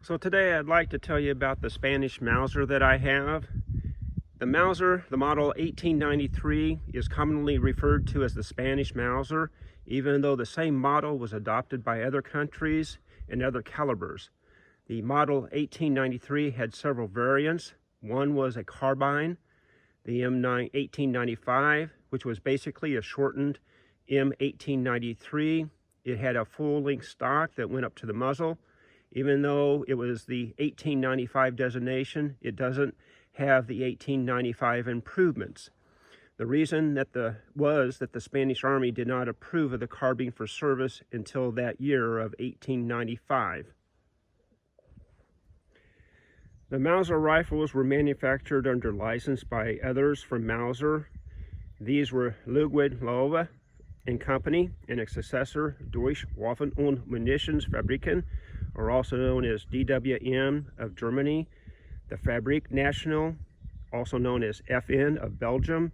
So today I'd like to tell you about the Spanish Mauser that I have. The Mauser, the model 1893, is commonly referred to as the Spanish Mauser, even though the same model was adopted by other countries and other calibers. The model 1893 had several variants. One was a carbine, the M1895, which was basically a shortened M1893. It had a full-length stock that went up to the muzzle. Even though it was the 1895 designation, it doesn't have the 1895 improvements. The reason was that the Spanish Army did not approve of the carbine for service until that year of 1895. The Mauser rifles were manufactured under license by others from Mauser. These were Ludwig Loewe and Company and its successor, Deutsche Waffen- und Munitionsfabriken, or also known as DWM of Germany, the Fabrique Nationale, also known as FN of Belgium,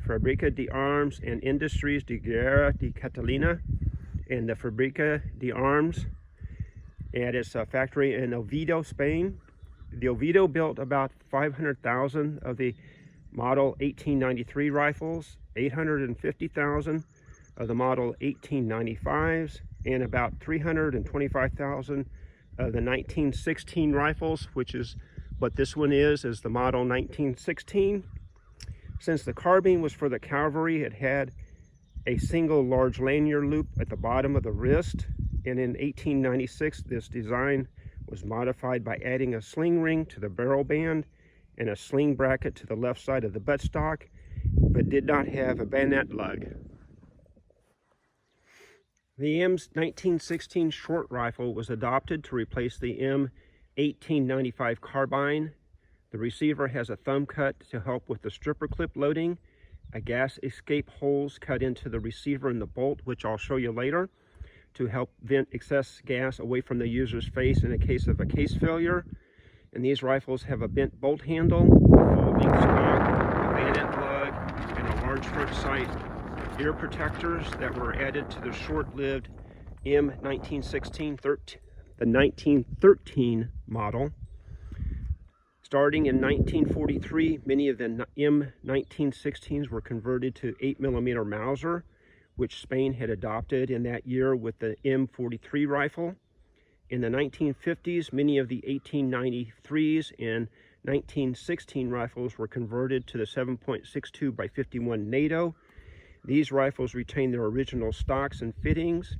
Fabrica de Arms and Industries de Guerra de Catalunya, and the Fabrica de Arms at its factory in Oviedo, Spain. The Oviedo built about 500,000 of the model 1893 rifles, 850,000 of the model 1895s, and about 325,000 of the 1916 rifles, which is what this one is the model 1916. Since the carbine was for the cavalry, it had a single large lanyard loop at the bottom of the wrist, and in 1896 this design was modified by adding a sling ring to the barrel band and a sling bracket to the left side of the buttstock, but did not have a bayonet lug. The M1916 short rifle was adopted to replace the M1895 carbine. The receiver has a thumb cut to help with the stripper clip loading, a gas escape holes cut into the receiver and the bolt, which I'll show you later, to help vent excess gas away from the user's face in a case of a case failure. And these rifles have a bent bolt handle, folding stock, a bayonet lug, and a large front sight ear protectors that were added to the short-lived M1916, the 1913 model. Starting in 1943, many of the M1916s were converted to 8mm Mauser, which Spain had adopted in that year with the M43 rifle. In the 1950s, many of the 1893s and 1916 rifles were converted to the 7.62 by 51 NATO. These rifles retained their original stocks and fittings.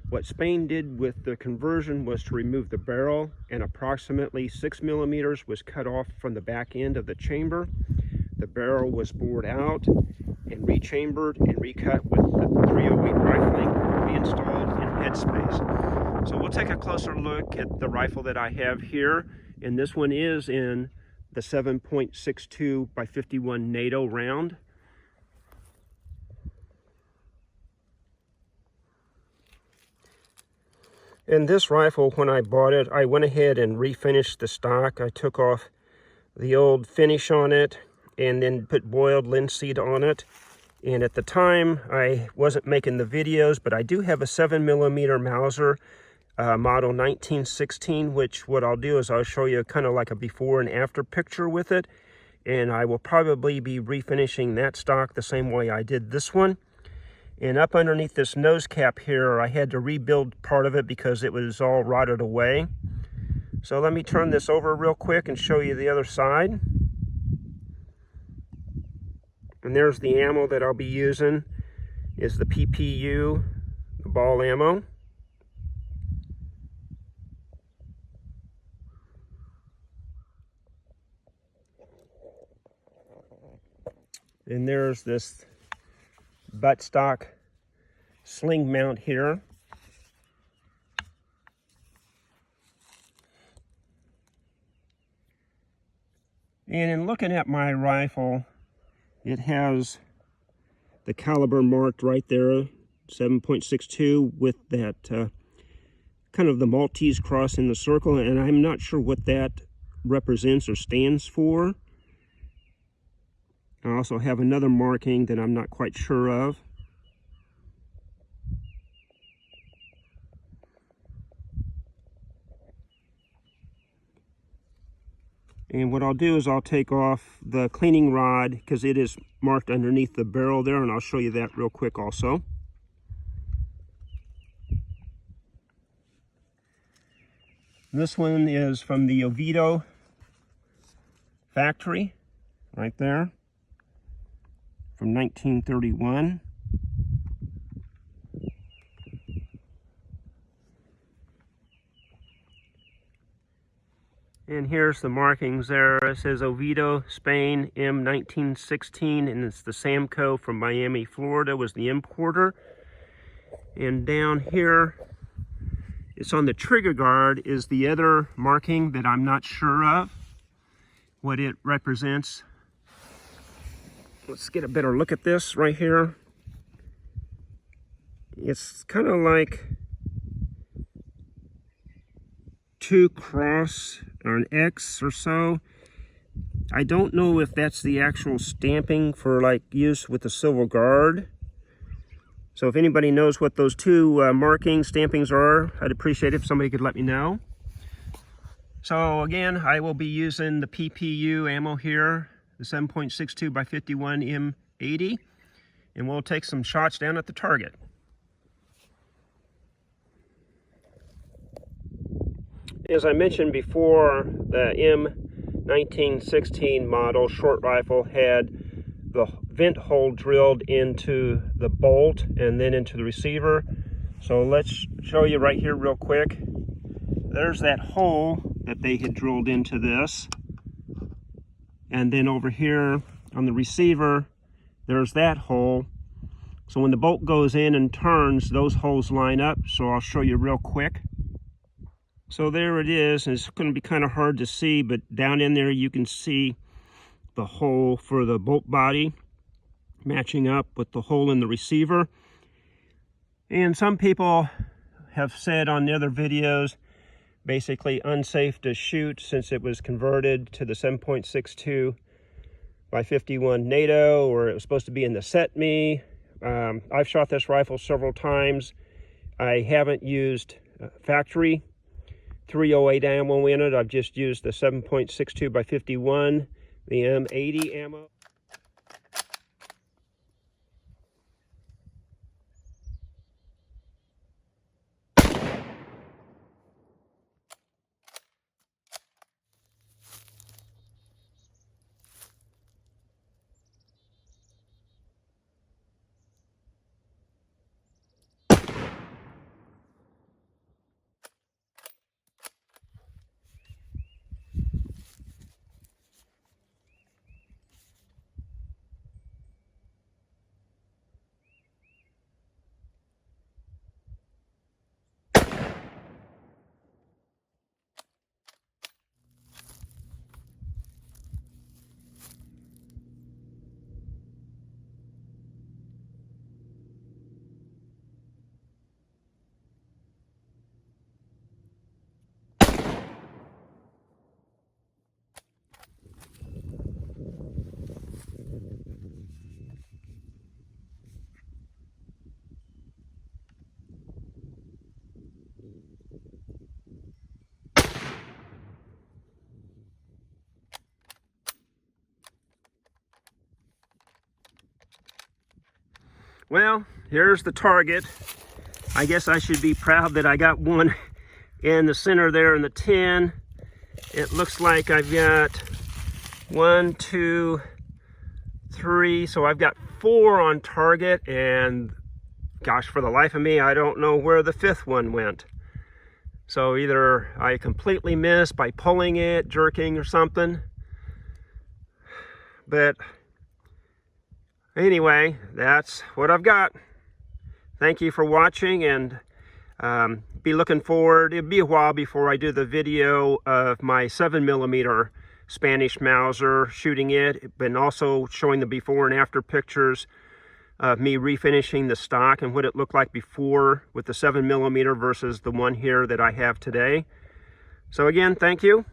What Spain did with the conversion was to remove the barrel, and approximately 6mm was cut off from the back end of the chamber. The barrel was bored out and rechambered and recut with the 308 rifling reinstalled in headspace. So we'll take a closer look at the rifle that I have here, and this one is in the 7.62 by 51 NATO round. And this rifle, when I bought it, I went ahead and refinished the stock. I took off the old finish on it and then put boiled linseed on it. And at the time, I wasn't making the videos, but I do have a 7mm Mauser model 1916, which what I'll do is I'll show you kind of like a before and after picture with it. And I will probably be refinishing that stock the same way I did this one. And up underneath this nose cap here, I had to rebuild part of it because it was all rotted away. So let me turn this over real quick and show you the other side. And there's the ammo that I'll be using, is the PPU, the ball ammo. And there's this buttstock sling mount here. And in looking at my rifle, it has the caliber marked right there, 7.62, with that kind of the Maltese cross in the circle, and I'm not sure what that represents or stands for. I also have another marking that I'm not quite sure of. And what I'll do is I'll take off the cleaning rod because it is marked underneath the barrel there, and I'll show you that real quick also. This one is from the Oviedo factory, right there, from 1931. And here's the markings there. It says Oviedo, Spain, M1916, and it's the Samco from Miami, Florida, was the importer. And down here, it's on the trigger guard, is the other marking that I'm not sure of what it represents. Let's get a better look at this right here. It's kind of like two cross or an X or so. I don't know if that's the actual stamping for like use with the silver guard. So if anybody knows what those two stampings are, I'd appreciate it if somebody could let me know. So again, I will be using the PPU ammo here, the 7.62 by 51 M80, and we'll take some shots down at the target. As I mentioned before, the M1916 model short rifle had the vent hole drilled into the bolt and then into the receiver. So let's show you right here real quick. There's that hole that they had drilled into this. And then over here on the receiver, there's that hole. So when the bolt goes in and turns, those holes line up. So I'll show you real quick. So there it is. It's going to be kind of hard to see, but down in there you can see the hole for the bolt body matching up with the hole in the receiver. And some people have said on the other videos, basically unsafe to shoot since it was converted to the 7.62 by 51 NATO, or it was supposed to be in the 7mm. I've shot this rifle several times. I haven't used factory 308 ammo in it. I've just used the 7.62 by 51, the M80 ammo. Well, here's the target. I guess I should be proud that I got one in the center there in the 10. It looks like I've got 1, 2, 3, so I've got 4 on target, and gosh, for the life of me, I don't know where the 5th one went. So either I completely missed by pulling it, jerking or something. But anyway, that's what I've got. Thank you for watching, and be looking forward. It'll be a while before I do the video of my 7mm Spanish Mauser shooting it, but also showing the before and after pictures of me refinishing the stock and what it looked like before with the 7mm versus the one here that I have today. So again, thank you.